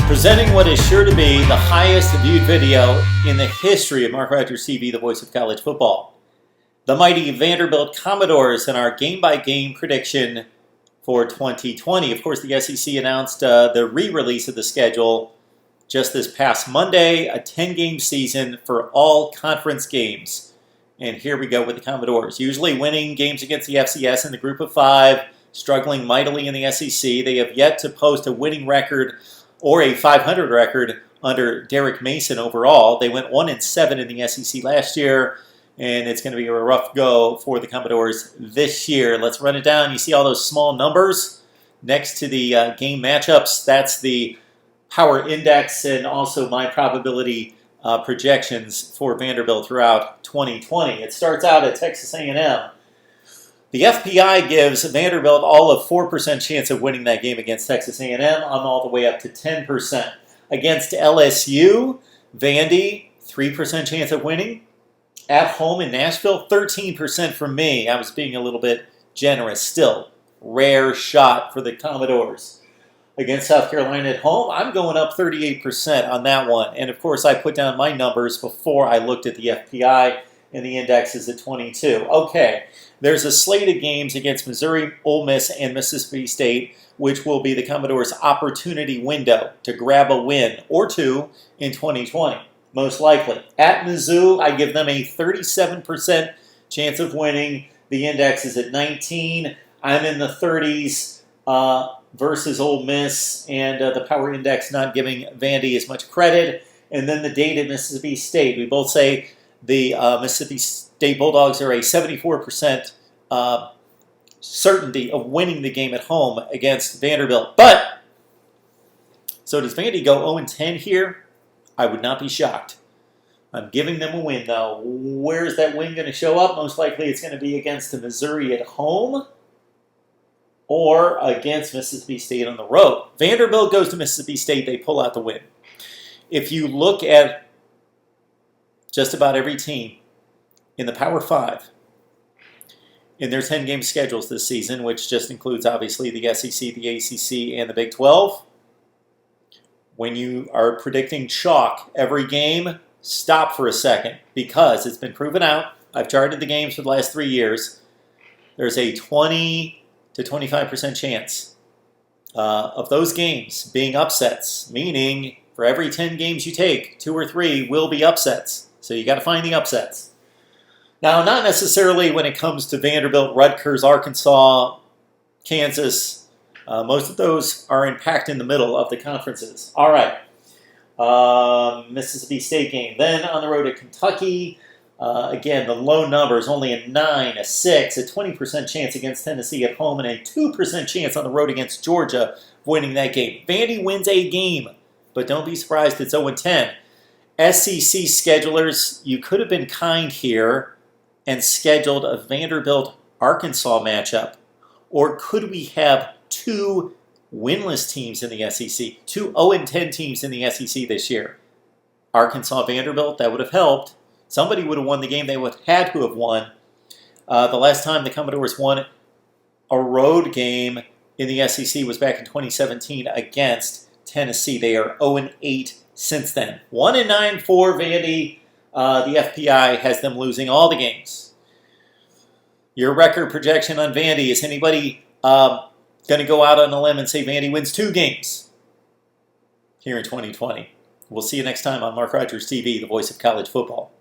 Presenting what is sure to be the highest viewed video in the history of MarkRogersTV, the voice of college football. The mighty Vanderbilt Commodores and our game-by-game prediction for 2020. Of course, the SEC announced the re-release of the schedule just this past Monday, a 10-game season for all conference games. And here we go with the Commodores. Usually winning games against the FCS in the group of five, struggling mightily in the SEC. They have yet to post a winning record or a 500 record under Derek Mason overall. They went 1-7 in the SEC last year, and it's going to be a rough go for the Commodores this year. Let's run it down. You see all those small numbers next to the game matchups. That's the power index and also my probability projections for Vanderbilt throughout 2020. It starts out at Texas A&M. The FPI gives Vanderbilt all of 4% chance of winning that game against Texas A&M. I'm all the way up to 10%. Against LSU, Vandy, 3% chance of winning. At home in Nashville, 13% from me. I was being a little bit generous. Still, rare shot for the Commodores. Against South Carolina at home, I'm going up 38% on that one. And of course, I put down my numbers before I looked at the FPI, and the index is at 22. Okay, there's a slate of games against Missouri, Ole Miss, and Mississippi State, which will be the Commodores' opportunity window to grab a win or two in 2020, most likely. At Mizzou, I give them a 37% chance of winning. The index is at 19. I'm in the 30s versus Ole Miss, and the power index not giving Vandy as much credit. And then the date at Mississippi State. We both say the Mississippi State Bulldogs are a 74% certainty of winning the game at home against Vanderbilt. But, so does Vandy go 0-10 here? I would not be shocked. I'm giving them a win, though. Where is that win going to show up? Most likely it's going to be against the Missouri at home or against Mississippi State on the road. Vanderbilt goes to Mississippi State, they pull out the win. If you look at just about every team in the Power 5 in their 10-game schedules this season, which just includes, obviously, the SEC, the ACC, and the Big 12. When you are predicting chalk every game, stop for a second, because it's been proven out. I've charted the games for the last 3 years. There's a 20 to 25% chance of those games being upsets, meaning for every 10 games you take, 2 or 3 will be upsets. So you got to find the upsets. Now, not necessarily when it comes to Vanderbilt, Rutgers, Arkansas, Kansas. Most of those are packed in the middle of the conferences. All right. Mississippi State game. Then on the road at Kentucky. Again, the low numbers, only a 9, a 6, a 20% chance against Tennessee at home, and a 2% chance on the road against Georgia of winning that game. Vandy wins a game, but don't be surprised it's 0-10. SEC schedulers, you could have been kind here and scheduled a Vanderbilt-Arkansas matchup. Or could we have 2 winless teams in the SEC, 2 0-10 teams in the SEC this year? Arkansas-Vanderbilt, that would have helped. Somebody would have won the game they would have had to have won. The last time the Commodores won a road game in the SEC was back in 2017 against Tennessee. They are 0-8 since then. 1-9 for Vandy. The FPI has them losing all the games. Your record projection on Vandy, is anybody going to go out on a limb and say Vandy wins 2 games here in 2020? We'll see you next time on MarkRogersTV, the voice of college football.